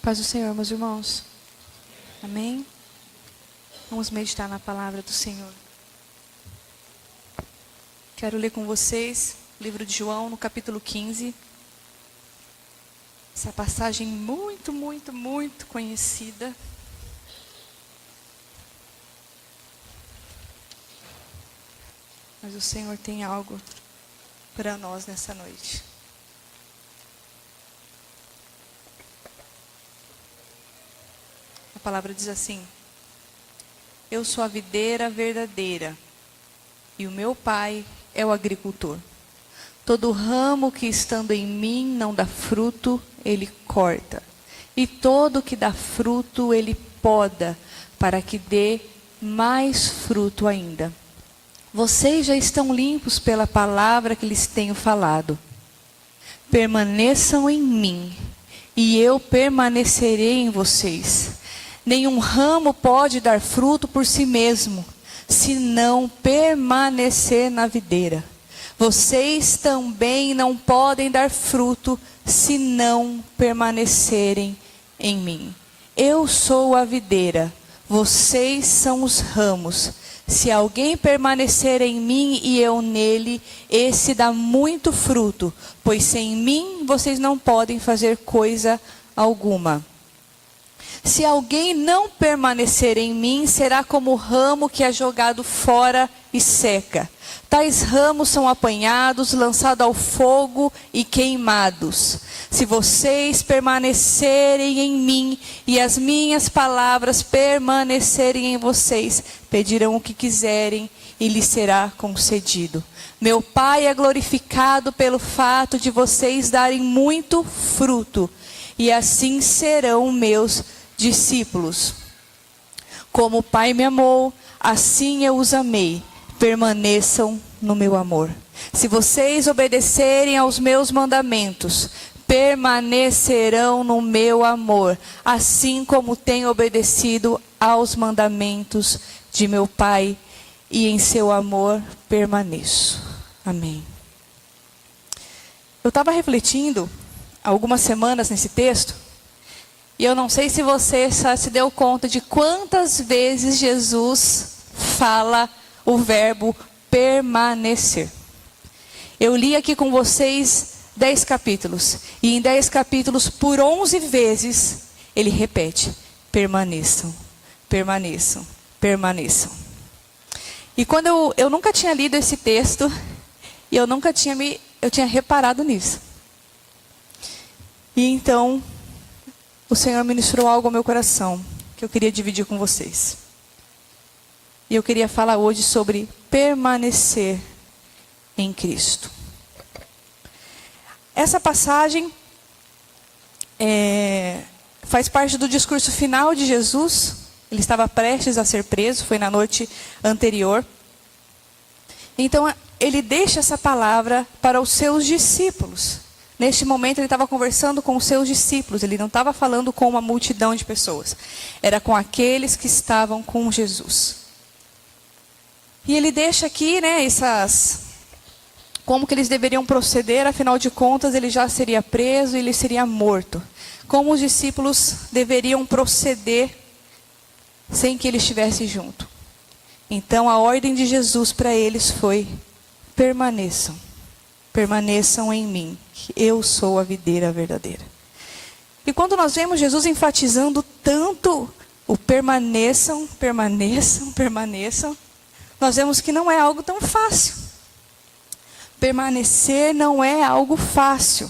Paz do Senhor, meus irmãos. Amém? Vamos meditar na palavra do Senhor. Quero ler com vocês o livro de João, no capítulo 15. Essa passagem muito, muito, muito conhecida. Mas o Senhor tem algo para nós nessa noite. A palavra diz assim: eu sou a videira verdadeira, e o meu Pai é o agricultor. Todo ramo que estando em mim não dá fruto, ele corta. E todo que dá fruto, ele poda, para que dê mais fruto ainda. Vocês já estão limpos pela palavra que lhes tenho falado. Permaneçam em mim, e eu permanecerei em vocês. Nenhum ramo pode dar fruto por si mesmo, se não permanecer na videira. Vocês também não podem dar fruto, se não permanecerem em mim. Eu sou a videira, vocês são os ramos. Se alguém permanecer em mim e eu nele, esse dá muito fruto, pois sem mim vocês não podem fazer coisa alguma. Se alguém não permanecer em mim, será como o ramo que é jogado fora e seca. Tais ramos são apanhados, lançados ao fogo e queimados. Se vocês permanecerem em mim e as minhas palavras permanecerem em vocês, pedirão o que quiserem e lhes será concedido. Meu Pai é glorificado pelo fato de vocês darem muito fruto, e assim serão meus discípulos. Como o Pai me amou, assim eu os amei. Permaneçam no meu amor. Se vocês obedecerem aos meus mandamentos, permanecerão no meu amor, assim como tenho obedecido aos mandamentos de meu Pai, e em seu amor permaneço. Amém. Eu estava refletindo há algumas semanas nesse texto, e eu não sei se você já se deu conta de quantas vezes Jesus fala o verbo permanecer. Eu li aqui com vocês 10 capítulos. E em 10 capítulos, por 11 vezes, ele repete: permaneçam, permaneçam, permaneçam. E quando eu nunca tinha lido esse texto, e eu tinha reparado nisso. E então o Senhor ministrou algo ao meu coração, que eu queria dividir com vocês. E eu queria falar hoje sobre permanecer em Cristo. Essa passagem faz parte do discurso final de Jesus. Ele estava prestes a ser preso, foi na noite anterior. Então, ele deixa essa palavra para os seus discípulos. Neste momento ele estava conversando com os seus discípulos, ele não estava falando com uma multidão de pessoas. Era com aqueles que estavam com Jesus. E ele deixa aqui, como que eles deveriam proceder, afinal de contas ele já seria preso e ele seria morto. Como os discípulos deveriam proceder sem que ele estivesse junto. Então a ordem de Jesus para eles foi: permaneçam. Permaneçam em mim, que eu sou a videira verdadeira. E quando nós vemos Jesus enfatizando tanto o permaneçam, permaneçam, permaneçam, nós vemos que não é algo tão fácil. Permanecer não é algo fácil.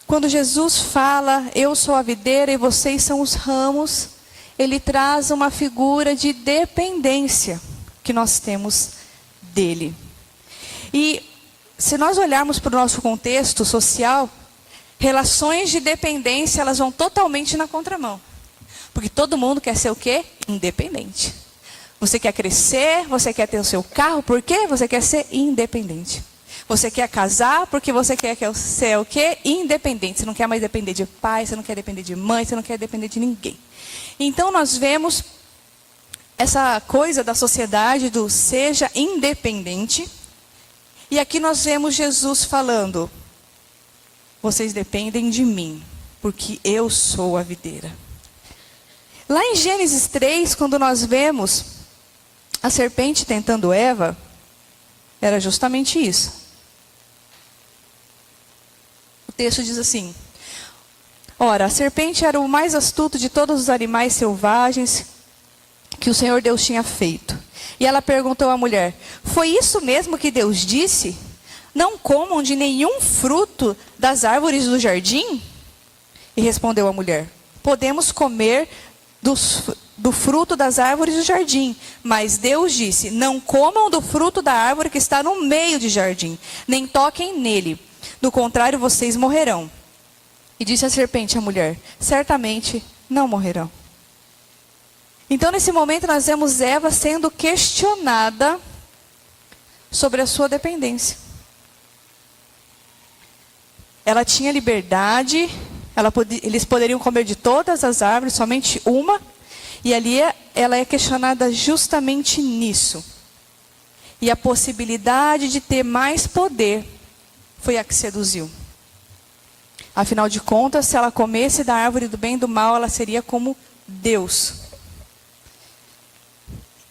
Quando Jesus fala, eu sou a videira e vocês são os ramos, ele traz uma figura de dependência que nós temos dele. E se nós olharmos para o nosso contexto social, relações de dependência, elas vão totalmente na contramão. Porque todo mundo quer ser o quê? Independente. Você quer crescer, você quer ter o seu carro, por quê? Você quer ser independente. Você quer casar porque você quer ser o quê? Independente. Você não quer mais depender de pai, você não quer depender de mãe, você não quer depender de ninguém. Então nós vemos essa coisa da sociedade do seja independente. E aqui nós vemos Jesus falando: vocês dependem de mim. porque eu sou a videira. Lá em Gênesis 3, quando nós vemos a serpente tentando Eva, era justamente isso. O texto diz assim: ora, a serpente era o mais astuto de todos os animais selvagens que o Senhor Deus tinha feito. E ela perguntou à mulher: foi isso mesmo que Deus disse? Não comam de nenhum fruto das árvores do jardim? E respondeu a mulher: podemos comer do fruto das árvores do jardim. Mas Deus disse: não comam do fruto da árvore que está no meio do jardim, nem toquem nele. Do contrário, vocês morrerão. E disse a serpente à mulher: certamente não morrerão. Então, nesse momento, nós vemos Eva sendo questionada sobre a sua dependência. Ela tinha liberdade, eles poderiam comer de todas as árvores, somente uma. E ali ela é questionada justamente nisso. E a possibilidade de ter mais poder foi a que seduziu. Afinal de contas, se ela comesse da árvore do bem e do mal, ela seria como Deus.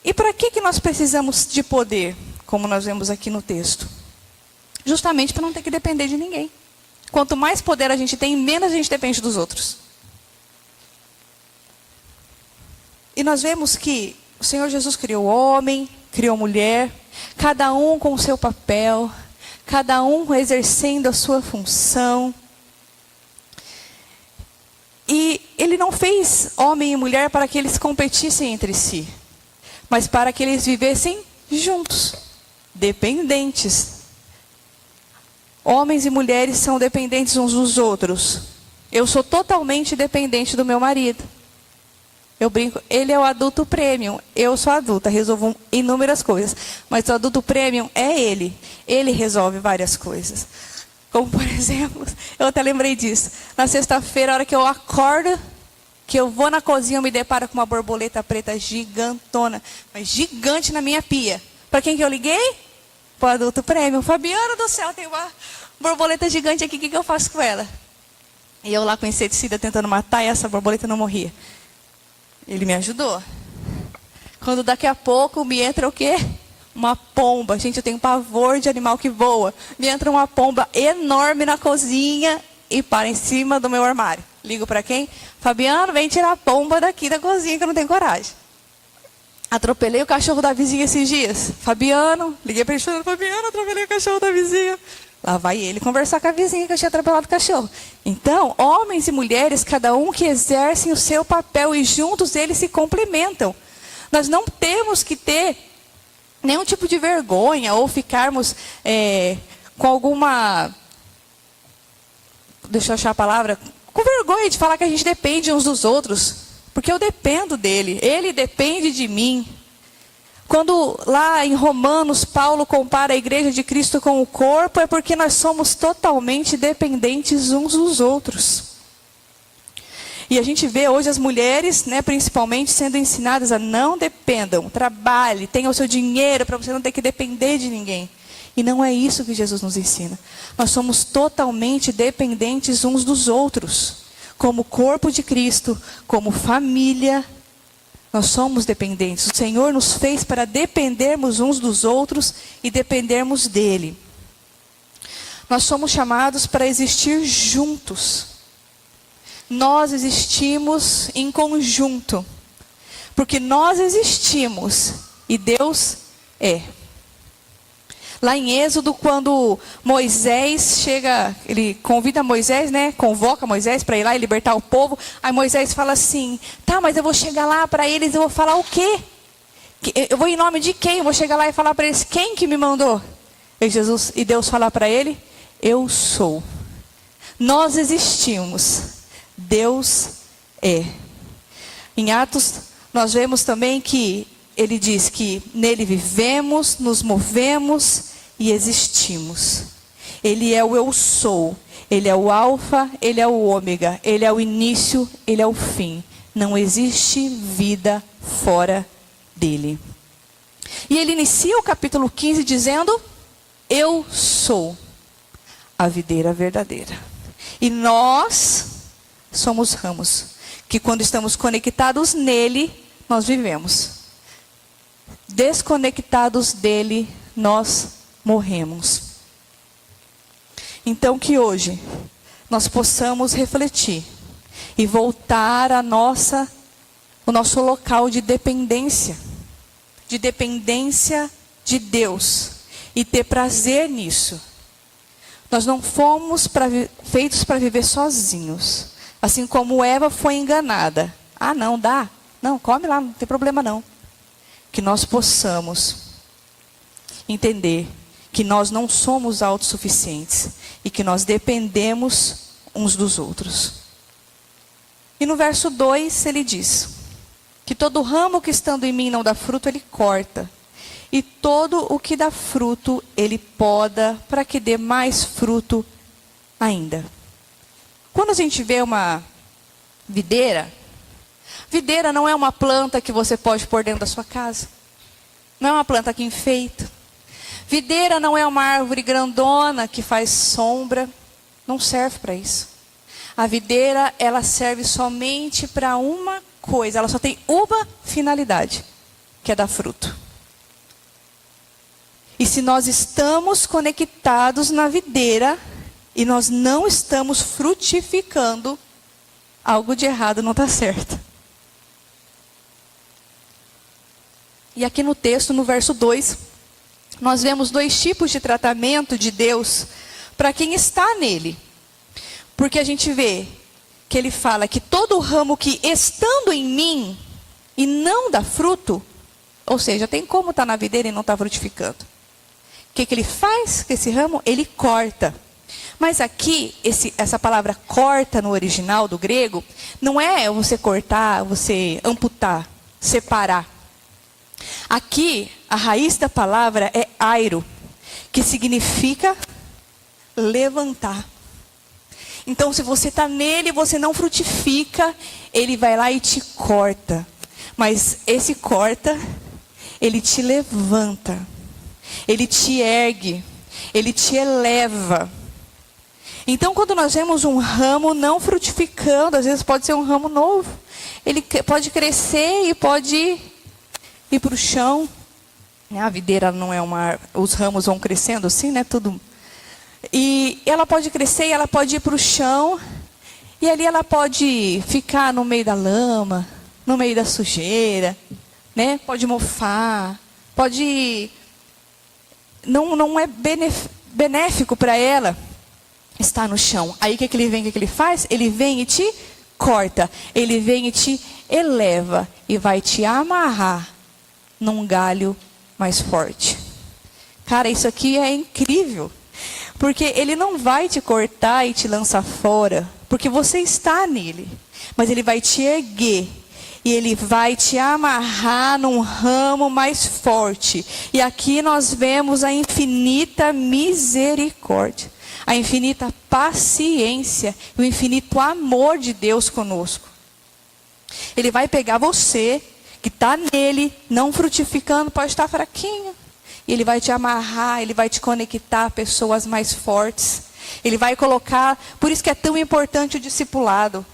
E para que nós precisamos de poder, como nós vemos aqui no texto? Justamente para não ter que depender de ninguém. Quanto mais poder a gente tem, menos a gente depende dos outros. E nós vemos que o Senhor Jesus criou homem, criou mulher, cada um com o seu papel, cada um exercendo a sua função. E Ele não fez homem e mulher para que eles competissem entre si, mas para que eles vivessem juntos, dependentes. Homens e mulheres são dependentes uns dos outros. Eu sou totalmente dependente do meu marido. Eu brinco, ele é o adulto premium, eu sou adulta, resolvo inúmeras coisas. Mas o adulto premium é ele. Ele resolve várias coisas. Como, por exemplo, eu até lembrei disso. Na sexta-feira, a hora que eu acordo, que eu vou na cozinha, eu me deparo com uma borboleta preta gigantona, mas gigante na minha pia. Para quem que eu liguei? Para o adulto premium. Fabiano do céu, tem uma borboleta gigante aqui, o que eu faço com ela? E eu lá com inseticida tentando matar, e essa borboleta não morria. Ele me ajudou. Quando daqui a pouco me entra o quê? Uma pomba. Gente, eu tenho pavor de animal que voa. Me entra uma pomba enorme na cozinha e para em cima do meu armário. Ligo para quem? Fabiano, vem tirar a pomba daqui da cozinha que eu não tenho coragem. Atropelei o cachorro da vizinha esses dias. Fabiano, liguei para ele falando: Fabiano, atropelei o cachorro da vizinha. Lá vai ele conversar com a vizinha que eu tinha atropelado o cachorro. Então, homens e mulheres, cada um que exercem o seu papel e juntos eles se complementam. Nós não temos que ter nenhum tipo de vergonha ou ficarmos com alguma... Deixa eu achar a palavra. Com vergonha de falar que a gente depende uns dos outros. Porque eu dependo dele, ele depende de mim. Quando lá em Romanos, Paulo compara a igreja de Cristo com o corpo, é porque nós somos totalmente dependentes uns dos outros. E a gente vê hoje as mulheres, principalmente, sendo ensinadas a não dependam, trabalhe, tenha o seu dinheiro para você não ter que depender de ninguém. E não é isso que Jesus nos ensina. Nós somos totalmente dependentes uns dos outros. Como corpo de Cristo, como família, nós somos dependentes. O Senhor nos fez para dependermos uns dos outros e dependermos dEle. Nós somos chamados para existir juntos. Nós existimos em conjunto. Porque nós existimos e Deus é. Lá em Êxodo, quando Moisés chega, ele convida Moisés, convoca Moisés para ir lá e libertar o povo. Aí Moisés fala assim: tá, mas eu vou chegar lá para eles, eu vou falar o quê? Eu vou em nome de quem? Eu vou chegar lá e falar para eles: quem que me mandou? E Deus fala para ele: eu sou. Nós existimos, Deus é. Em Atos, nós vemos também que ele diz que nele vivemos, nos movemos e existimos. Ele é o eu sou. Ele é o alfa, ele é o ômega. Ele é o início, ele é o fim. Não existe vida fora dele. E ele inicia o capítulo 15 dizendo: eu sou a videira verdadeira. E nós somos ramos, que quando estamos conectados nele, nós vivemos. Desconectados dele, nós morremos. Então que hoje nós possamos refletir e voltar o nosso local de dependência de Deus, e ter prazer nisso. Nós não fomos feitos para viver sozinhos, assim como Eva foi enganada. Ah, não, dá. Não, come lá, não tem problema não. Que nós possamos entender que nós não somos autossuficientes e que nós dependemos uns dos outros. E no verso 2 ele diz que todo ramo que estando em mim não dá fruto, ele corta. E todo o que dá fruto, ele poda para que dê mais fruto ainda. Quando a gente vê uma videira não é uma planta que você pode pôr dentro da sua casa. Não é uma planta que enfeita. Videira não é uma árvore grandona que faz sombra. Não serve para isso. A videira, ela serve somente para uma coisa. Ela só tem uma finalidade, que é dar fruto. E se nós estamos conectados na videira e nós não estamos frutificando, algo de errado não está certo. E aqui no texto, no verso 2, nós vemos 2 tipos de tratamento de Deus para quem está nele. Porque a gente vê que ele fala que todo ramo que estando em mim e não dá fruto, ou seja, tem como estar na videira e não estar frutificando. O que ele faz com esse ramo? Ele corta. Mas aqui, essa palavra corta no original do grego, não é você cortar, você amputar, separar. Aqui, a raiz da palavra é airo, que significa levantar. Então, se você está nele, você não frutifica, ele vai lá e te corta. Mas esse corta, ele te levanta, ele te ergue, ele te eleva. Então, quando nós vemos um ramo não frutificando, às vezes pode ser um ramo novo, ele pode crescer e pode ir para o chão. A videira não é uma... Os ramos vão crescendo assim, né? Tudo. E ela pode crescer e ela pode ir para o chão. E ali ela pode ficar no meio da lama, no meio da sujeira, né? Pode mofar, pode... Não é benéfico para ela estar no chão. Aí o que ele vem, o que ele faz? Ele vem e te corta. Ele vem e te eleva. E vai te amarrar num galho mais forte. Cara, isso aqui é incrível. Porque ele não vai te cortar e te lançar fora, porque você está nele. Mas ele vai te erguer. E ele vai te amarrar num ramo mais forte. E aqui nós vemos a infinita misericórdia, a infinita paciência, o infinito amor de Deus conosco. Ele vai pegar você, que está nele, não frutificando, pode estar fraquinho. E ele vai te amarrar, ele vai te conectar a pessoas mais fortes. Ele vai colocar, por isso que é tão importante o discipulado.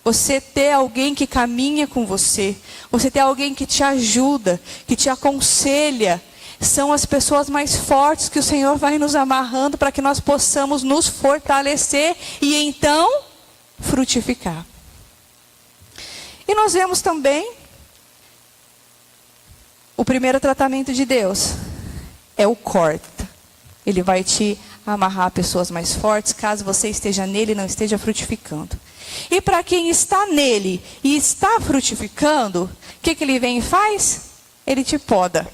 Você ter alguém que caminha com você. Você ter alguém que te ajuda, que te aconselha. São as pessoas mais fortes que o Senhor vai nos amarrando para que nós possamos nos fortalecer e então frutificar. E nós vemos também o primeiro tratamento de Deus. É o corta. Ele vai te amarrar a pessoas mais fortes, caso você esteja nele e não esteja frutificando. E para quem está nele e está frutificando, o que ele vem e faz? Ele te poda.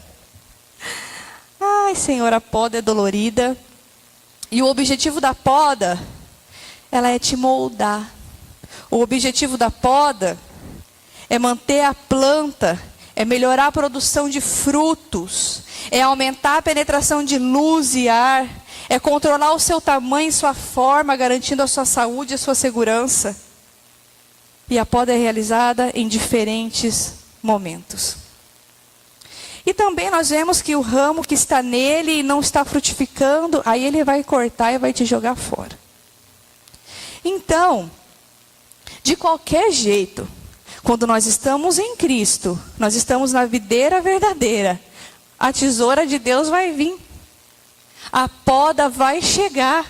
Ai, Senhor, a poda é dolorida. E o objetivo da poda, ela é te moldar. O objetivo da poda é manter a planta, é melhorar a produção de frutos, é aumentar a penetração de luz e ar, é controlar o seu tamanho e sua forma, garantindo a sua saúde e a sua segurança. E a poda é realizada em diferentes momentos. E também nós vemos que o ramo que está nele e não está frutificando, aí ele vai cortar e vai te jogar fora. Então, De qualquer jeito, quando nós estamos em Cristo, nós estamos na videira verdadeira, a tesoura de Deus vai vir. A poda vai chegar.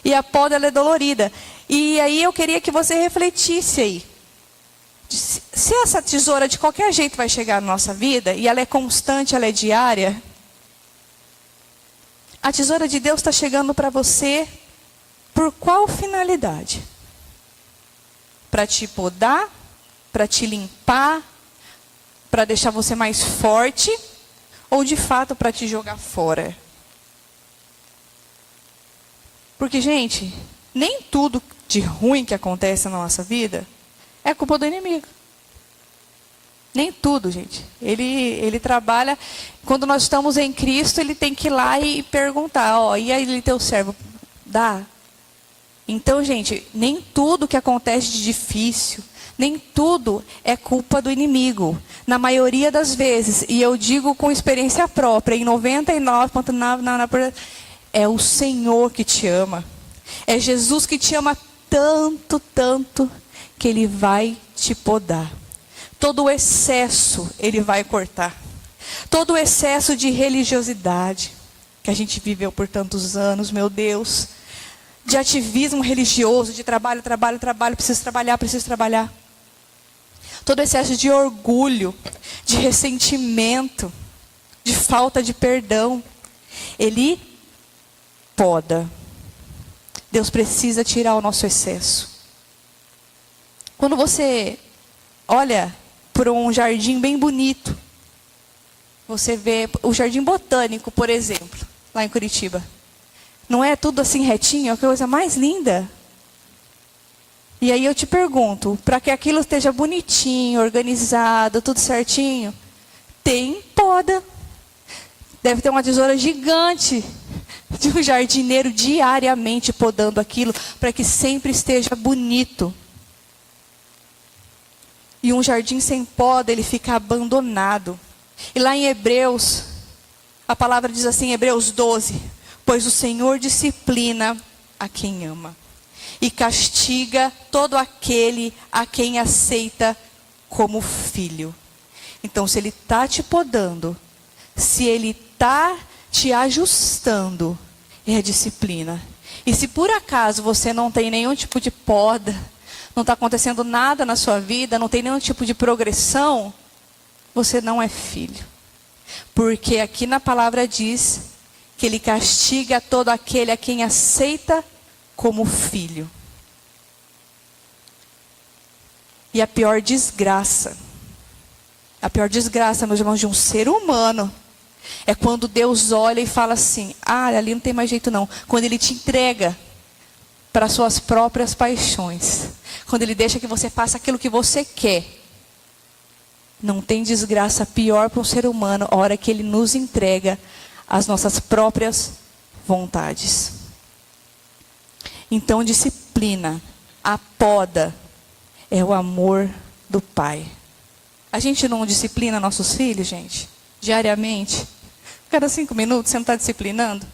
E a poda ela é dolorida. E aí eu queria que você refletisse aí. Se essa tesoura de qualquer jeito vai chegar na nossa vida, e ela é constante, ela é diária, a tesoura de Deus está chegando para você por qual finalidade? Para te podar? Para te limpar? Para deixar você mais forte? Ou de fato para te jogar fora? Porque, gente, nem tudo de ruim que acontece na nossa vida é culpa do inimigo. Nem tudo, gente. Ele trabalha, quando nós estamos em Cristo, ele tem que ir lá e perguntar, ó, e aí teu servo, dá? Então, gente, nem tudo que acontece de difícil, nem tudo é culpa do inimigo. Na maioria das vezes, e eu digo com experiência própria, em 99,9%, é o Senhor que te ama. É Jesus que te ama tanto, tanto, que Ele vai te podar. Todo o excesso Ele vai cortar. Todo o excesso de religiosidade que a gente viveu por tantos anos, meu Deus. De ativismo religioso, de trabalho, preciso trabalhar. Todo excesso de orgulho, de ressentimento, de falta de perdão. Ele poda. Deus precisa tirar o nosso excesso. Quando você olha por um jardim bem bonito, você vê o Jardim Botânico, por exemplo, lá em Curitiba. Não é tudo assim retinho, é a coisa mais linda. E aí eu te pergunto, para que aquilo esteja bonitinho, organizado, tudo certinho, tem poda. Deve ter uma tesoura gigante de um jardineiro diariamente podando aquilo, para que sempre esteja bonito. E um jardim sem poda, ele fica abandonado. E lá em Hebreus, a palavra diz assim, Hebreus 12, pois o Senhor disciplina a quem ama e castiga todo aquele a quem aceita como filho. Então, se Ele está te podando, se Ele está te ajustando, é disciplina. E se por acaso você não tem nenhum tipo de poda, não está acontecendo nada na sua vida, não tem nenhum tipo de progressão, você não é filho. Porque aqui na palavra diz que Ele castiga todo aquele a quem aceita como filho. E a pior desgraça, meus irmãos, de um ser humano, é quando Deus olha e fala assim, ali não tem mais jeito não. Quando Ele te entrega para suas próprias paixões. Quando Ele deixa que você faça aquilo que você quer. Não tem desgraça pior para um ser humano, a hora que Ele nos entrega as nossas próprias vontades. Então, disciplina, a poda, é o amor do Pai. A gente não disciplina nossos filhos, gente, diariamente? Cada 5 minutos você não está disciplinando?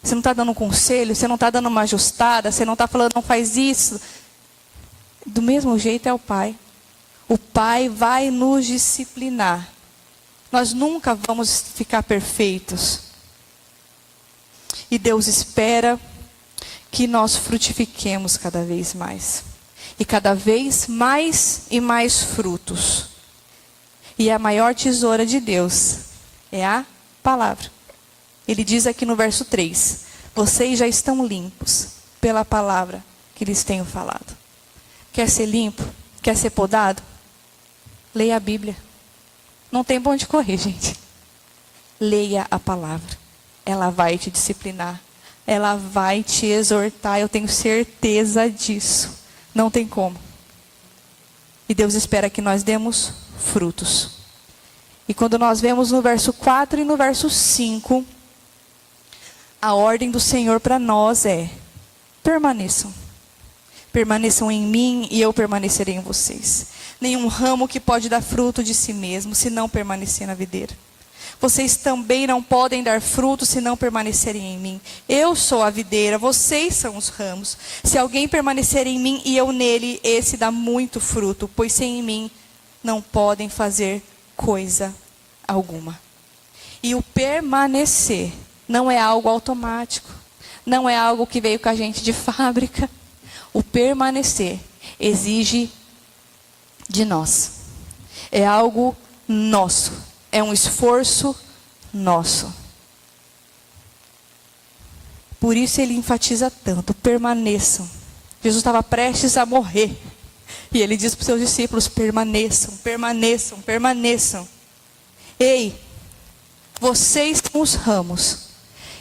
Você não está dando um conselho? Você não está dando uma ajustada? Você não está falando, não faz isso? Do mesmo jeito é o Pai. O Pai vai nos disciplinar. Nós nunca vamos ficar perfeitos. E Deus espera que nós frutifiquemos cada vez mais. E cada vez mais e mais frutos. E a maior tesoura de Deus é a palavra. Ele diz aqui no verso 3, vocês já estão limpos pela palavra que lhes tenho falado. Quer ser limpo? Quer ser podado? Leia a Bíblia. Não tem pra onde correr, gente. Leia a palavra. Ela vai te disciplinar. Ela vai te exortar. Eu tenho certeza disso. Não tem como. E Deus espera que nós demos frutos. E quando nós vemos no verso 4 e no verso 5, a ordem do Senhor para nós é: permaneçam. Permaneçam em mim e eu permanecerei em vocês. Nenhum ramo que pode dar fruto de si mesmo, se não permanecer na videira. Vocês também não podem dar fruto se não permanecerem em mim. Eu sou a videira, vocês são os ramos. Se alguém permanecer em mim e eu nele, esse dá muito fruto, pois sem mim não podem fazer coisa alguma. E o permanecer não é algo automático, não é algo que veio com a gente de fábrica. O permanecer exige de nós. É algo nosso, é um esforço nosso. Por isso ele enfatiza tanto: permaneçam. Jesus estava prestes a morrer. E ele diz para os seus discípulos: permaneçam, permaneçam, permaneçam. Ei, vocês são os ramos.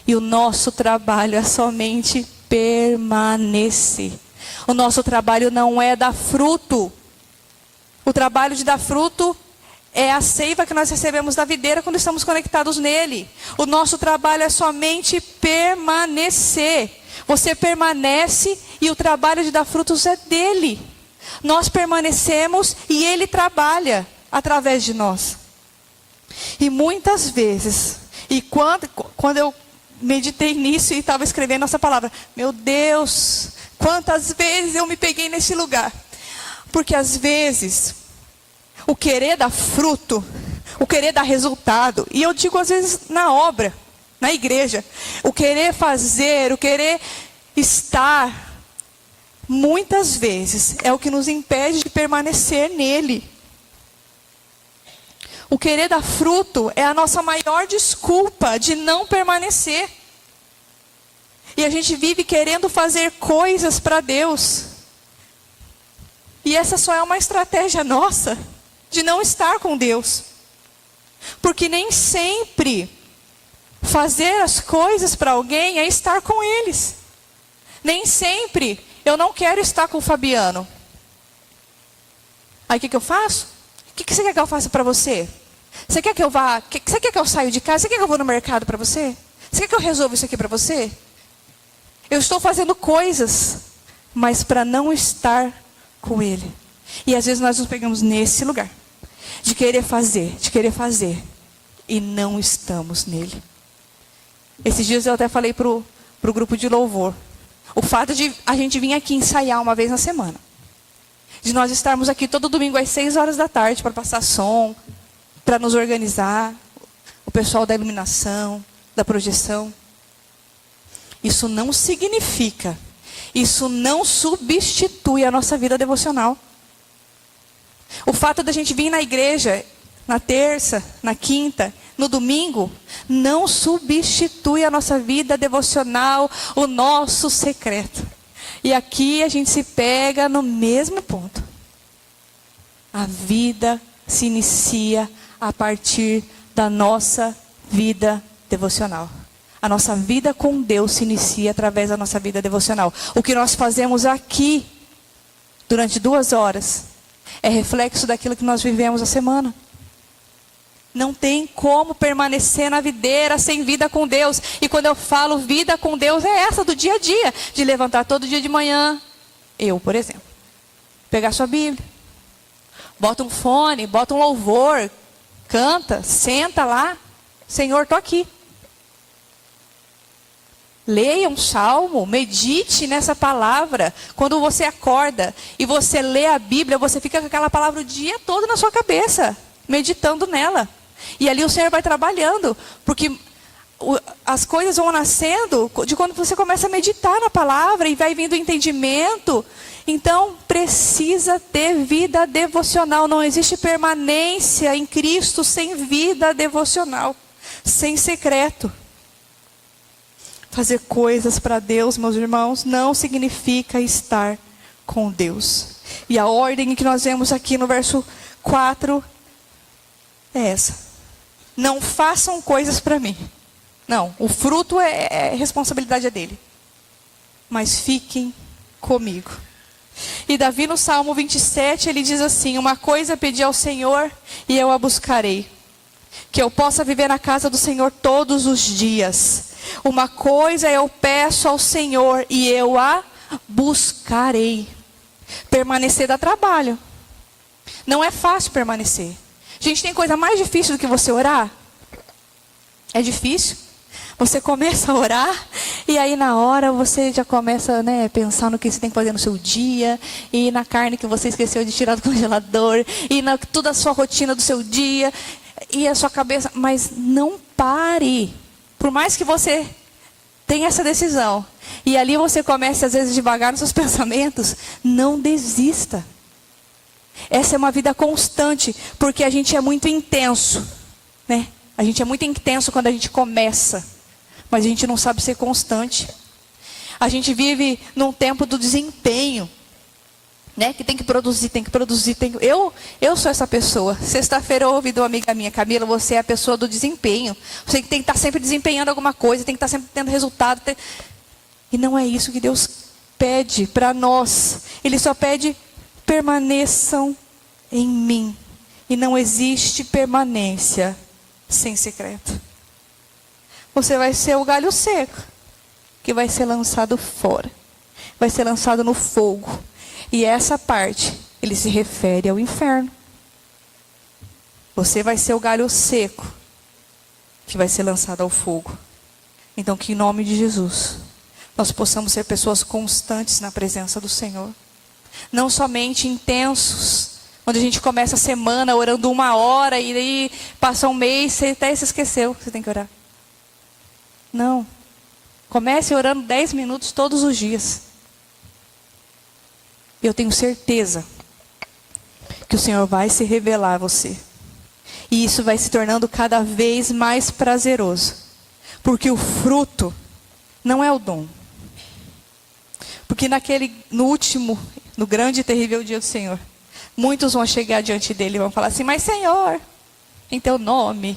E o nosso trabalho é somente permanecer. O nosso trabalho não é dar fruto. O trabalho de dar fruto é a seiva que nós recebemos da videira quando estamos conectados nele. O nosso trabalho é somente permanecer. Você permanece e o trabalho de dar frutos é dele. Nós permanecemos e ele trabalha através de nós. E muitas vezes, e quando eu meditei nisso e estava escrevendo essa palavra, meu Deus, quantas vezes eu me peguei nesse lugar. Porque às vezes, o querer dar fruto, o querer dar resultado, e eu digo às vezes na obra, na igreja, o querer fazer, o querer estar, muitas vezes é o que nos impede de permanecer nele. O querer dar fruto é a nossa maior desculpa de não permanecer. E a gente vive querendo fazer coisas para Deus. E essa só é uma estratégia nossa de não estar com Deus. Porque nem sempre fazer as coisas para alguém é estar com eles. Nem sempre eu não quero estar com o Fabiano. Aí o que eu faço? O que você quer que eu faça para você? Você quer que eu vá? Você quer que eu saia de casa? Você quer que eu vou no mercado para você? Você quer que eu resolva isso aqui para você? Eu estou fazendo coisas, mas para não estar com Ele. E às vezes nós nos pegamos nesse lugar, de querer fazer, e não estamos nele. Esses dias eu até falei pro grupo de louvor, o fato de a gente vir aqui ensaiar uma vez na semana, de nós estarmos aqui todo domingo às 6 horas da tarde para passar som, para nos organizar, o pessoal da iluminação, da projeção. Isso não significa, isso não substitui a nossa vida devocional. O fato da gente vir na igreja, na terça, na quinta, no domingo, não substitui a nossa vida devocional, o nosso secreto. E aqui a gente se pega no mesmo ponto. A vida se inicia a partir da nossa vida devocional. A nossa vida com Deus se inicia através da nossa vida devocional. O que nós fazemos aqui, durante 2 horas, é reflexo daquilo que nós vivemos a semana. Não tem como permanecer na videira sem vida com Deus. E quando eu falo vida com Deus, é essa do dia a dia. De levantar todo dia de manhã. Eu, por exemplo. Pegar sua Bíblia. Bota um fone, bota um louvor. Canta, senta lá. Senhor, estou aqui. Leia um salmo, medite nessa palavra. Quando você acorda e você lê a Bíblia, você fica com aquela palavra o dia todo na sua cabeça, meditando nela. E ali o Senhor vai trabalhando, porque as coisas vão nascendo de quando você começa a meditar na palavra e vai vindo o entendimento. Então, precisa ter vida devocional. Não existe permanência em Cristo sem vida devocional, sem secreto. Fazer coisas para Deus, meus irmãos, não significa estar com Deus. E a ordem que nós vemos aqui no verso 4 é essa. Não façam coisas para mim. Não, o fruto responsabilidade dele. Mas fiquem comigo. E Davi no Salmo 27, ele diz assim: uma coisa pedi ao Senhor e eu a buscarei, que eu possa viver na casa do Senhor todos os dias. Uma coisa eu peço ao Senhor e eu a buscarei. Permanecer dá trabalho. Não é fácil permanecer. Gente, tem coisa mais difícil do que você orar? É difícil. Você começa a orar e aí na hora você já começa, né, pensar no que você tem que fazer no seu dia, e na carne que você esqueceu de tirar do congelador, e na toda a sua rotina do seu dia, e a sua cabeça. Mas não pare. Por mais que você tenha essa decisão, e ali você começa às vezes devagar nos seus pensamentos, não desista. Essa é uma vida constante, porque a gente é muito intenso, né? A gente é muito intenso quando a gente começa, mas a gente não sabe ser constante. A gente vive num tempo do desempenho, né? Que tem que produzir, tem que produzir. Eu sou essa pessoa. Sexta-feira eu ouvi de uma amiga minha: Camila, você é a pessoa do desempenho. Você tem que estar sempre desempenhando alguma coisa, tem que estar sempre tendo resultado. E não é isso que Deus pede para nós. Ele só pede: permaneçam em mim. E não existe permanência sem secreto. Você vai ser o galho seco, que vai ser lançado fora, vai ser lançado no fogo. E essa parte, ele se refere ao inferno. Você vai ser o galho seco, que vai ser lançado ao fogo. Então, que em nome de Jesus, nós possamos ser pessoas constantes na presença do Senhor. Não somente intensos, onde a gente começa a semana orando 1 hora, e aí passa um mês, você até se esqueceu que você tem que orar. Não. Comece orando 10 minutos todos os dias. Eu tenho certeza que o Senhor vai se revelar a você. E isso vai se tornando cada vez mais prazeroso. Porque o fruto não é o dom. Porque no grande e terrível dia do Senhor, muitos vão chegar diante dele e vão falar assim: mas Senhor, em teu nome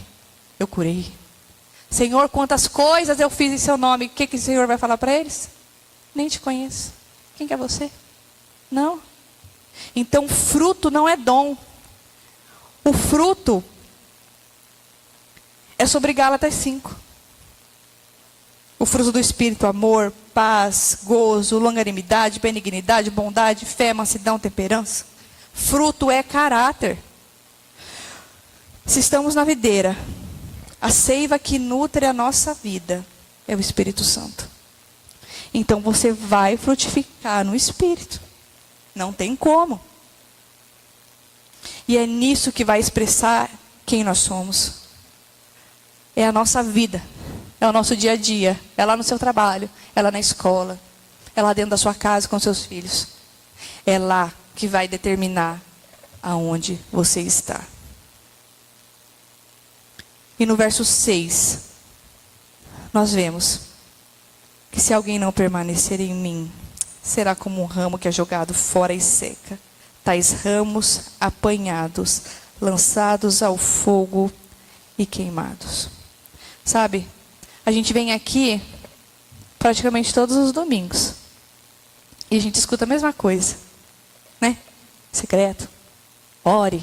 eu curei. Senhor, quantas coisas eu fiz em seu nome. O que o Senhor vai falar para eles? Nem te conheço. Quem que é você? Não. Então fruto não é dom. O fruto é sobre Gálatas 5. O fruto do Espírito: amor, paz, gozo, longanimidade, benignidade, bondade, fé, mansidão, temperança. Fruto é caráter. Se estamos na videira, a seiva que nutre a nossa vida é o Espírito Santo. Então você vai frutificar no Espírito. Não tem como. E é nisso que vai expressar quem nós somos. É a nossa vida. É o nosso dia a dia. É lá no seu trabalho. É lá na escola. É lá dentro da sua casa com seus filhos. É lá que vai determinar aonde você está. E no verso 6, nós vemos que se alguém não permanecer em mim, será como um ramo que é jogado fora e seca. Tais ramos apanhados, lançados ao fogo e queimados. Sabe, a gente vem aqui praticamente todos os domingos. E a gente escuta a mesma coisa, né? Secreto. Ore.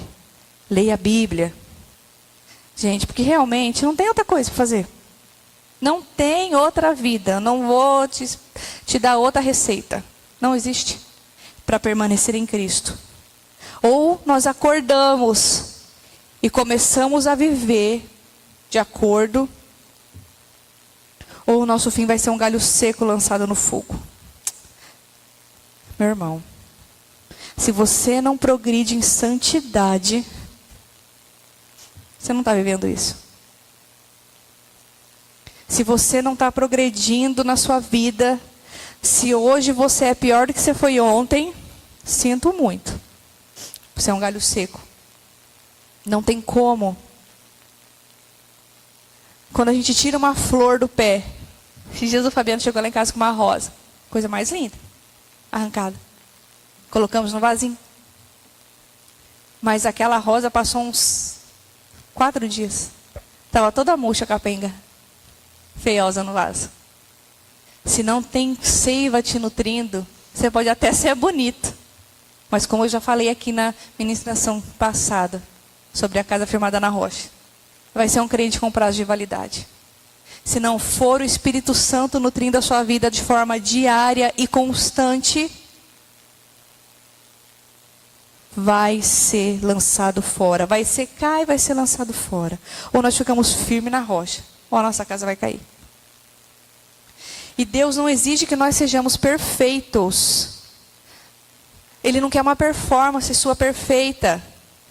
Leia a Bíblia. Gente, porque realmente não tem outra coisa para fazer. Não tem outra vida. Não vou te dar outra receita. Não existe para permanecer em Cristo. Ou nós acordamos e começamos a viver de acordo, ou o nosso fim vai ser um galho seco lançado no fogo. Meu irmão, se você não progride em santidade, você não está vivendo isso. Se você não está progredindo na sua vida, se hoje você é pior do que você foi ontem, sinto muito. Você é um galho seco. Não tem como. Quando a gente tira uma flor do pé, esses dias o Fabiano chegou lá em casa com uma rosa. Coisa mais linda. Arrancada. Colocamos no vasinho. Mas aquela rosa passou uns 4 dias. Estava toda murcha, capenga. Feiosa no vaso. Se não tem seiva te nutrindo, você pode até ser bonito. Mas como eu já falei aqui na ministração passada, sobre a casa firmada na rocha, vai ser um crente com prazo de validade. Se não for o Espírito Santo nutrindo a sua vida de forma diária e constante, vai ser lançado fora. Vai secar e vai ser lançado fora. Ou nós ficamos firmes na rocha, ou a nossa casa vai cair. E Deus não exige que nós sejamos perfeitos. Ele não quer uma performance sua perfeita.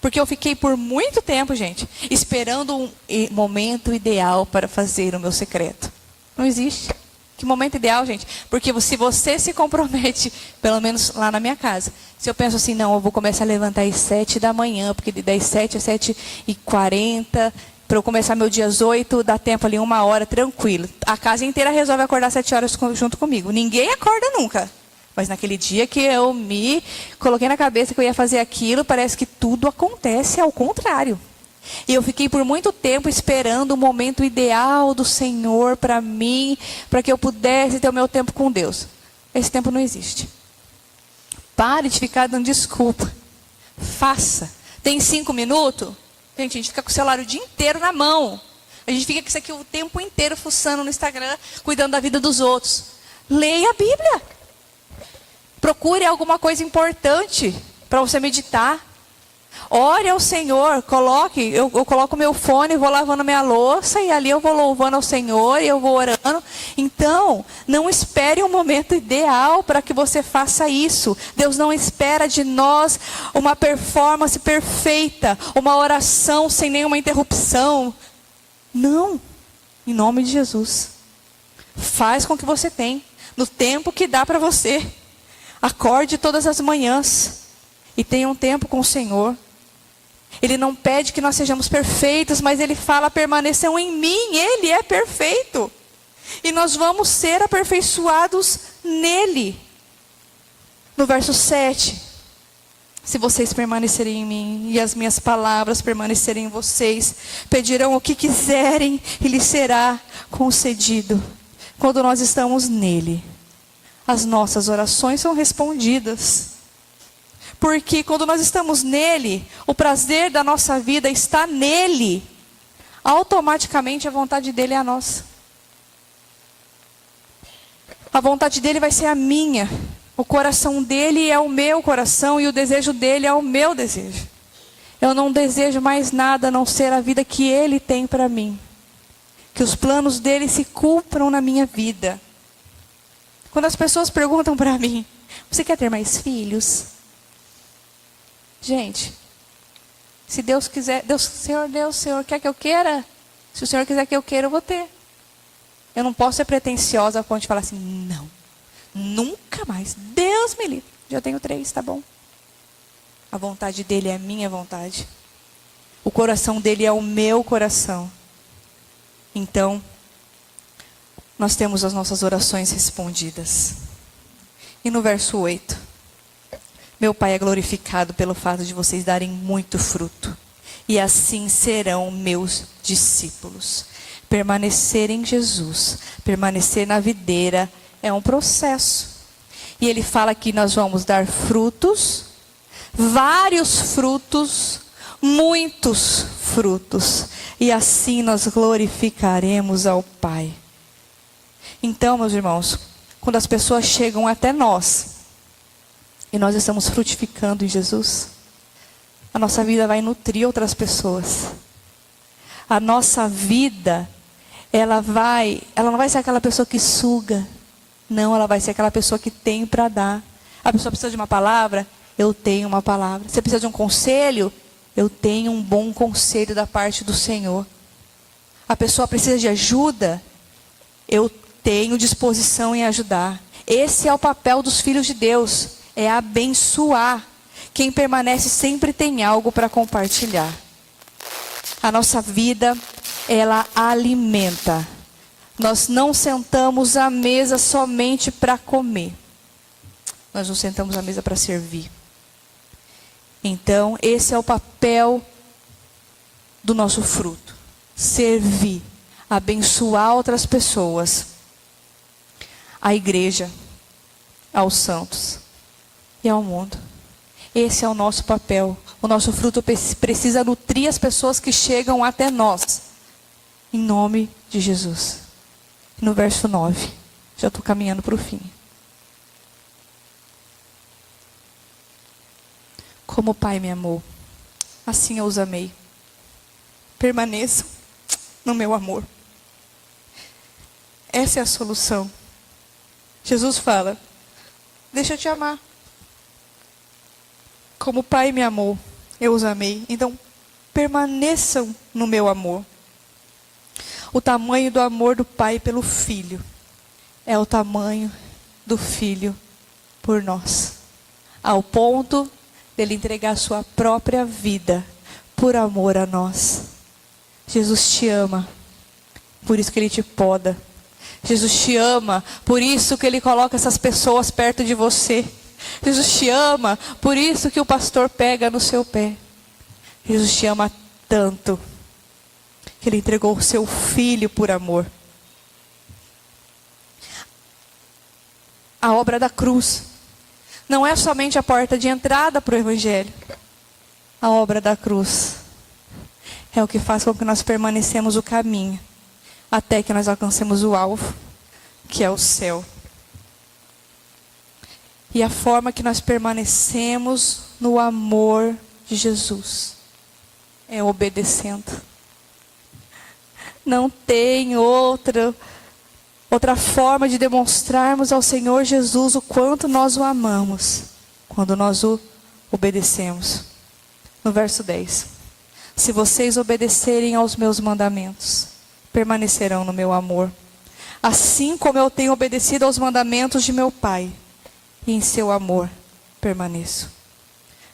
Porque eu fiquei por muito tempo, gente, esperando um momento ideal para fazer o meu secreto. Não existe. Que momento ideal, gente? Porque se você se compromete, pelo menos lá na minha casa, se eu penso assim, não, eu vou começar a levantar às 7 da manhã, porque das 7 às 7h40, para eu começar meu dia às 8, dá tempo ali 1 hora, tranquilo. A casa inteira resolve acordar às 7 horas junto comigo. Ninguém acorda nunca. Mas naquele dia que eu me coloquei na cabeça que eu ia fazer aquilo, parece que tudo acontece ao contrário. E eu fiquei por muito tempo esperando o momento ideal do Senhor para mim, para que eu pudesse ter o meu tempo com Deus. Esse tempo não existe. Pare de ficar dando desculpa. Faça. Tem 5 minutos? Gente, a gente fica com o celular o dia inteiro na mão. A gente fica com isso aqui o tempo inteiro fuçando no Instagram, cuidando da vida dos outros. Leia a Bíblia. Procure alguma coisa importante para você meditar. Ore ao Senhor, eu coloco meu fone, vou lavando minha louça e ali eu vou louvando ao Senhor e eu vou orando. Então, não espere um momento ideal para que você faça isso. Deus não espera de nós uma performance perfeita, uma oração sem nenhuma interrupção. Não, em nome de Jesus. Faz com o que você tem, no tempo que dá para você. Acorde todas as manhãs e tenha um tempo com o Senhor. Ele não pede que nós sejamos perfeitos, mas Ele fala, permaneçam em mim, Ele é perfeito. E nós vamos ser aperfeiçoados nele. No verso 7, se vocês permanecerem em mim e as minhas palavras permanecerem em vocês, pedirão o que quiserem e lhes será concedido. Quando nós estamos nele, as nossas orações são respondidas. Porque quando nós estamos nele, o prazer da nossa vida está nele. Automaticamente a vontade dele é a nossa. A vontade dele vai ser a minha. O coração dele é o meu coração e o desejo dele é o meu desejo. Eu não desejo mais nada a não ser a vida que ele tem para mim. Que os planos dele se cumpram na minha vida. Quando as pessoas perguntam para mim, você quer ter mais filhos? Gente, se Deus quiser, Senhor quer que eu queira? Se o Senhor quiser que eu queira, eu vou ter. Eu não posso ser pretensiosa a ponto de falar assim, não, nunca mais, Deus me livre. Já tenho 3, tá bom. A vontade dele é a minha vontade. O coração dele é o meu coração. Então, nós temos as nossas orações respondidas. E no verso 8. Meu Pai é glorificado pelo fato de vocês darem muito fruto. E assim serão meus discípulos. Permanecer em Jesus, permanecer na videira é um processo. E ele fala que nós vamos dar frutos, vários frutos, muitos frutos. E assim nós glorificaremos ao Pai. Então, meus irmãos, quando as pessoas chegam até nós, e nós estamos frutificando em Jesus, a nossa vida vai nutrir outras pessoas. A nossa vida, ela não vai ser aquela pessoa que suga. Não, ela vai ser aquela pessoa que tem para dar. A pessoa precisa de uma palavra, eu tenho uma palavra. Você precisa de um conselho, eu tenho um bom conselho da parte do Senhor. A pessoa precisa de ajuda, eu tenho disposição em ajudar. Esse é o papel dos filhos de Deus. É abençoar. Quem permanece sempre tem algo para compartilhar. A nossa vida, ela alimenta. Nós não sentamos à mesa somente para comer. Nós não sentamos à mesa para servir. Então, esse é o papel do nosso fruto. Servir, abençoar outras pessoas. A igreja, aos santos e ao mundo. Esse é o nosso papel. O nosso fruto precisa nutrir as pessoas que chegam até nós. Em nome de Jesus. No verso 9. Já estou caminhando para o fim. Como o Pai me amou, assim eu os amei. Permaneçam no meu amor. Essa é a solução. Jesus fala: deixa eu te amar. Como o Pai me amou, eu os amei. Então, permaneçam no meu amor. O tamanho do amor do Pai pelo Filho é o tamanho do Filho por nós. Ao ponto dele entregar a sua própria vida por amor a nós. Jesus te ama, por isso que ele te poda. Jesus te ama, por isso que ele coloca essas pessoas perto de você. Jesus te ama, por isso que o pastor pega no seu pé. Jesus te ama tanto, que ele entregou o seu filho por amor. A obra da cruz não é somente a porta de entrada para o Evangelho. A obra da cruz é o que faz com que nós permanecemos o caminho, até que nós alcancemos o alvo, que é o céu. E a forma que nós permanecemos no amor de Jesus é obedecendo. Não tem outra forma de demonstrarmos ao Senhor Jesus o quanto nós o amamos, quando nós o obedecemos. No verso 10. Se vocês obedecerem aos meus mandamentos, permanecerão no meu amor, assim como eu tenho obedecido aos mandamentos de meu Pai, e em seu amor permaneço.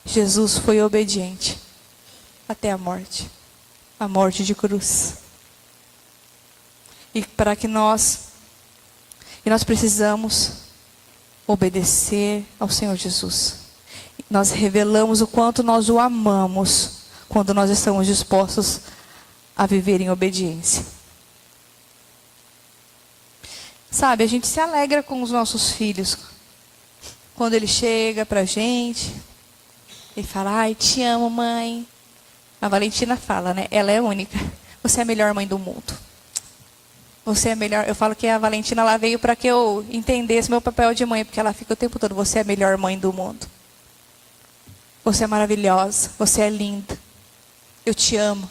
Jesus foi obediente até a morte de cruz. E para que nós precisamos obedecer ao Senhor Jesus. Nós revelamos o quanto nós o amamos quando nós estamos dispostos a viver em obediência. Sabe, a gente se alegra com os nossos filhos. Quando ele chega pra gente e fala: ai, te amo, mãe. A Valentina fala, né? Ela é única. Você é a melhor mãe do mundo. Você é a melhor. Eu falo que a Valentina, ela veio para que eu entendesse meu papel de mãe, porque ela fica o tempo todo: você é a melhor mãe do mundo. Você é maravilhosa. Você é linda. Eu te amo.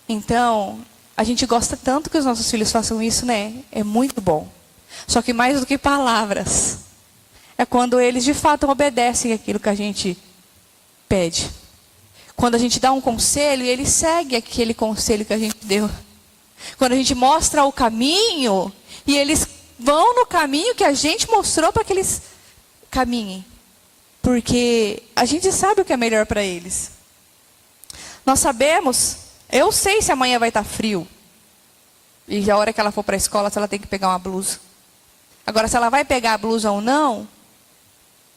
Então, a gente gosta tanto que os nossos filhos façam isso, né? É muito bom. Só que mais do que palavras, é quando eles de fato obedecem aquilo que a gente pede. Quando a gente dá um conselho e eles seguem aquele conselho que a gente deu. Quando a gente mostra o caminho e eles vão no caminho que a gente mostrou para que eles caminhem. Porque a gente sabe o que é melhor para eles. Nós sabemos, eu sei se amanhã vai estar frio. E a hora que ela for para a escola, se ela tem que pegar uma blusa. Agora, se ela vai pegar a blusa ou não,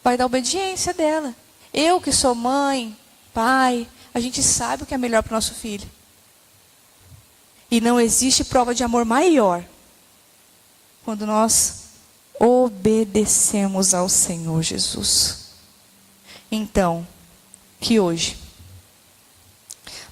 vai dar obediência dela. Eu que sou mãe, pai, a gente sabe o que é melhor para o nosso filho. E não existe prova de amor maior quando nós obedecemos ao Senhor Jesus. Então, que hoje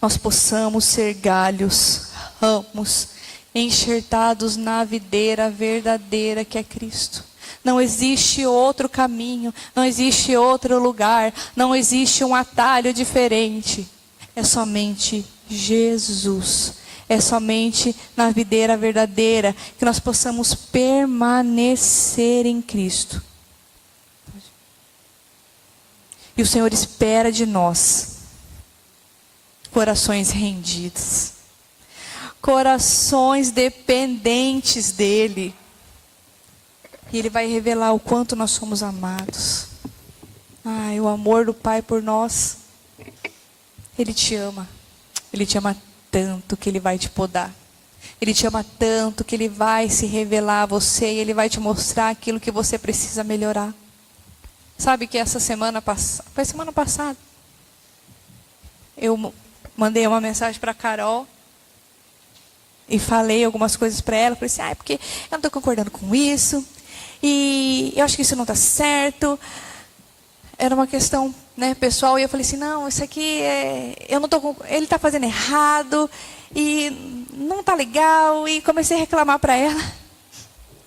nós possamos ser galhos, ramos, enxertados na videira verdadeira que é Cristo. Não existe outro caminho, não existe outro lugar, não existe um atalho diferente. É somente Jesus. É somente na videira verdadeira que nós possamos permanecer em Cristo. E o Senhor espera de nós corações rendidos, corações dependentes dEle. E Ele vai revelar o quanto nós somos amados. Ai, o amor do Pai por nós. Ele te ama. Ele te ama tanto que Ele vai te podar. Ele te ama tanto que Ele vai se revelar a você e Ele vai te mostrar aquilo que você precisa melhorar. Sabe que essa semana passada, foi semana passada, eu mandei uma mensagem para a Carol e falei algumas coisas para ela. Falei assim: porque eu não estou concordando com isso e eu acho que isso não está certo. Era uma questão, né, pessoal, e eu falei assim: não, isso aqui eu não tô, ele está fazendo errado e não está legal. E comecei a reclamar para ela.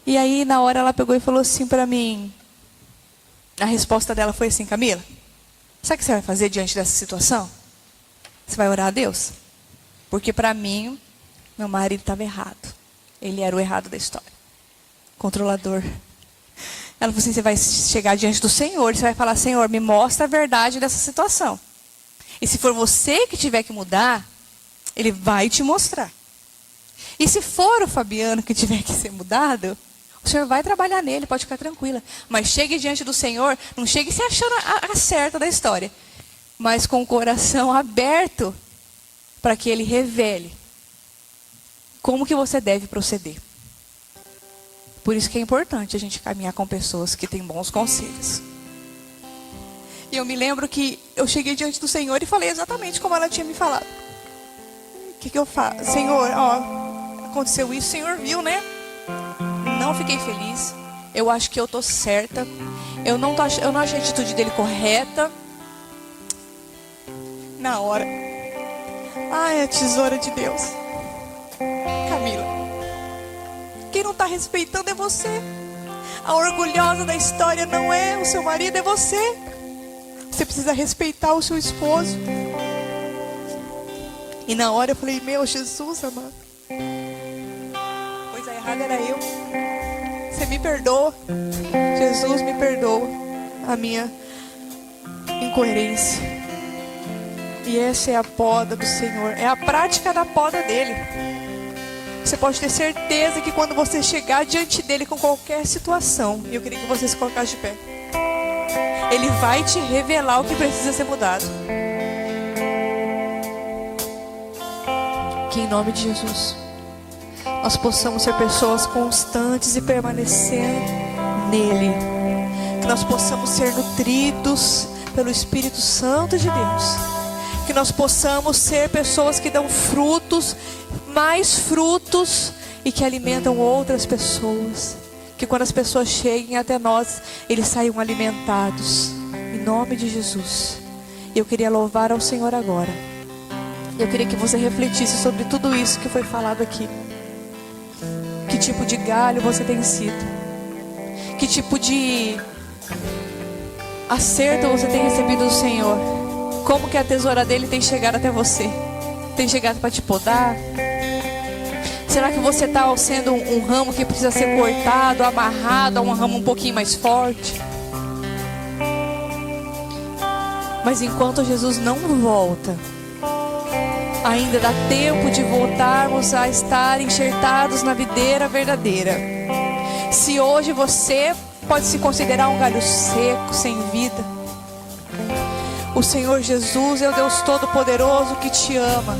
E aí na hora ela pegou e falou assim para mim, a resposta dela foi assim: Camila, sabe o que você vai fazer diante dessa situação? Você vai orar a Deus. Porque para mim, meu marido estava errado. Ele era o errado da história. controlador. Ela falou assim, você vai chegar diante do Senhor, você vai falar, Senhor, me mostra a verdade dessa situação. E se for você que tiver que mudar, Ele vai te mostrar. E se for o Fabiano que tiver que ser mudado, o Senhor vai trabalhar nele, pode ficar tranquila. Mas chegue diante do Senhor, não chegue se achando a certa da história, mas com o coração aberto para que Ele revele como que você deve proceder. Por isso que é importante a gente caminhar com pessoas que têm bons conselhos. E eu me lembro que eu cheguei diante do Senhor e falei exatamente como ela tinha me falado. O que eu faço? Senhor, ó, aconteceu isso, o Senhor viu, né? Não fiquei feliz. Eu acho que eu tô certa. Eu não achei a atitude dele correta. Na hora. Ai, a tesoura de Deus. Camila. Quem não está respeitando é você. A orgulhosa da história não é o seu marido, é você. Você precisa respeitar o seu esposo. E na hora eu falei, meu Jesus amado, coisa errada era eu. Você me perdoa. Jesus me perdoa a minha incoerência. E essa é a poda do Senhor. É a prática da poda dele. Você pode ter certeza que quando você chegar diante dele com qualquer situação, e eu queria que você se colocasse de pé, Ele vai te revelar o que precisa ser mudado. Que em nome de Jesus nós possamos ser pessoas constantes e permanecer nele. Que nós possamos ser nutridos pelo Espírito Santo de Deus. Que nós possamos ser pessoas que dão frutos, mais frutos, e que alimentam outras pessoas. Que quando as pessoas cheguem até nós, eles saiam alimentados. Em nome de Jesus. Eu queria louvar ao Senhor agora. Eu queria que você refletisse sobre tudo isso que foi falado aqui. Que tipo de galho você tem sido? Que tipo de acerto você tem recebido do Senhor? Como que a tesoura dele tem chegado até você? Tem chegado para te podar? Será que você está sendo um ramo que precisa ser cortado, amarrado a um ramo um pouquinho mais forte? Mas enquanto Jesus não volta, ainda dá tempo de voltarmos a estar enxertados na videira verdadeira. Se hoje você pode se considerar um galho seco, sem vida, o Senhor Jesus é o Deus Todo-Poderoso que te ama.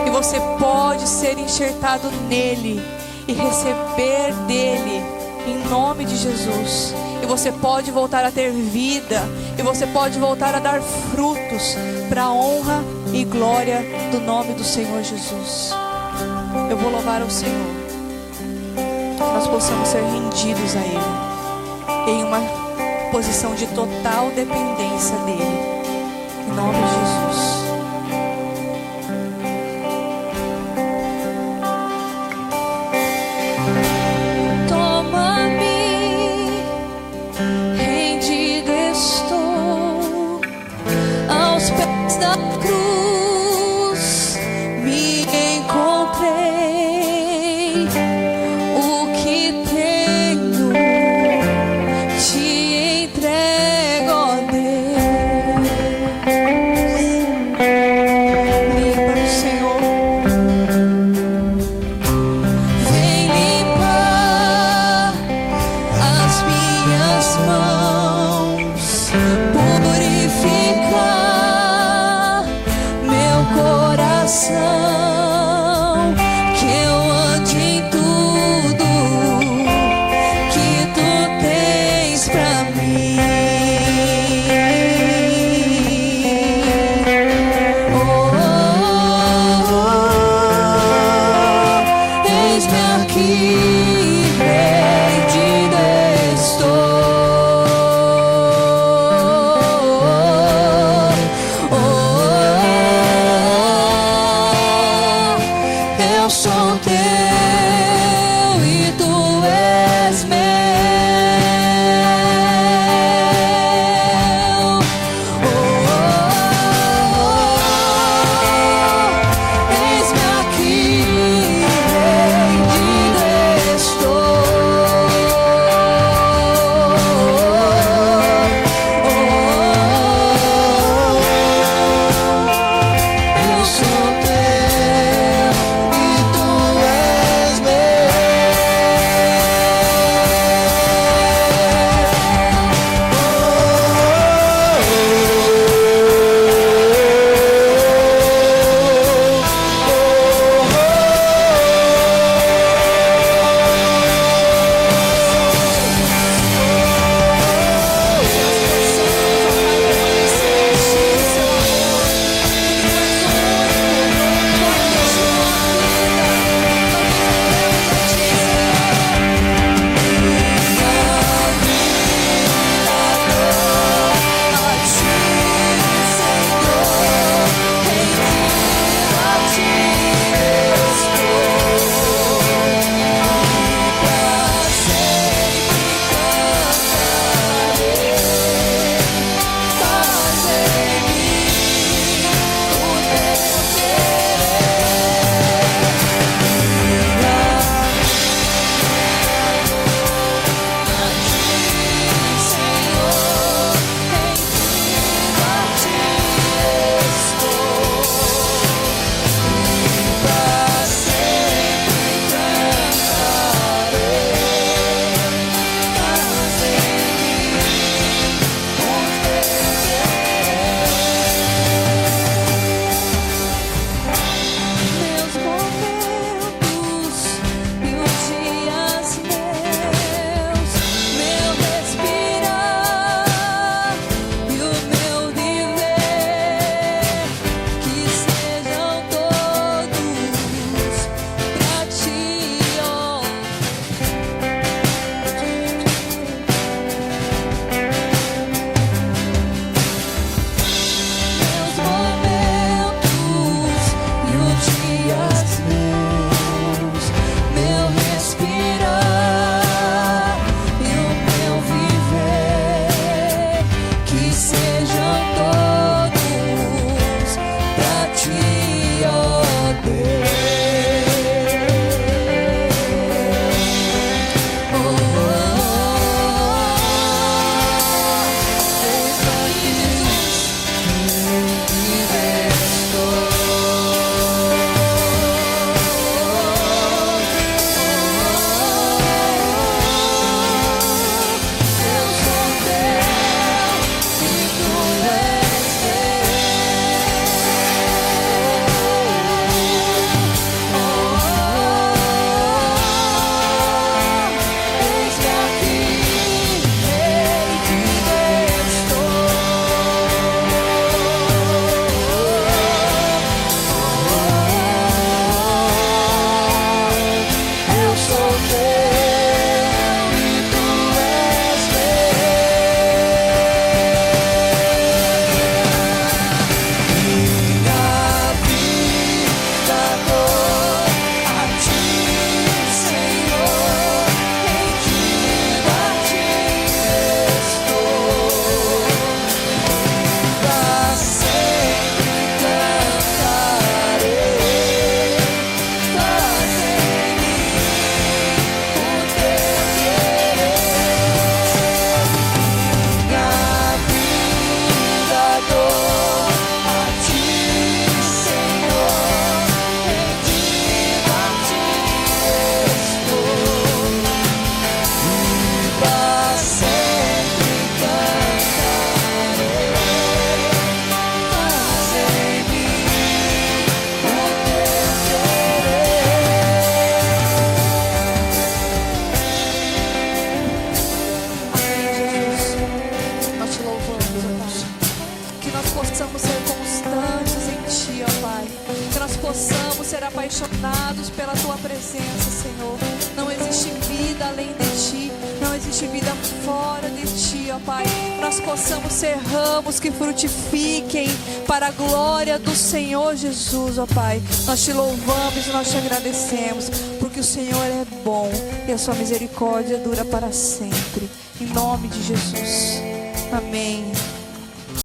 E você pode ser enxertado nele e receber dele em nome de Jesus. E você pode voltar a ter vida. E você pode voltar a dar frutos para a honra e glória do nome do Senhor Jesus. Eu vou louvar ao Senhor. Que nós possamos ser rendidos a Ele em uma posição de total dependência dEle. Em nome de Jesus. apaixonados pela Tua presença, Senhor. Não existe vida além de Ti, não existe vida fora de Ti, ó Pai. Nós possamos ser ramos que frutifiquem para a glória do Senhor Jesus, ó Pai. Nós Te louvamos e nós Te agradecemos, porque o Senhor é bom e a Sua misericórdia dura para sempre. Em nome de Jesus. Amém.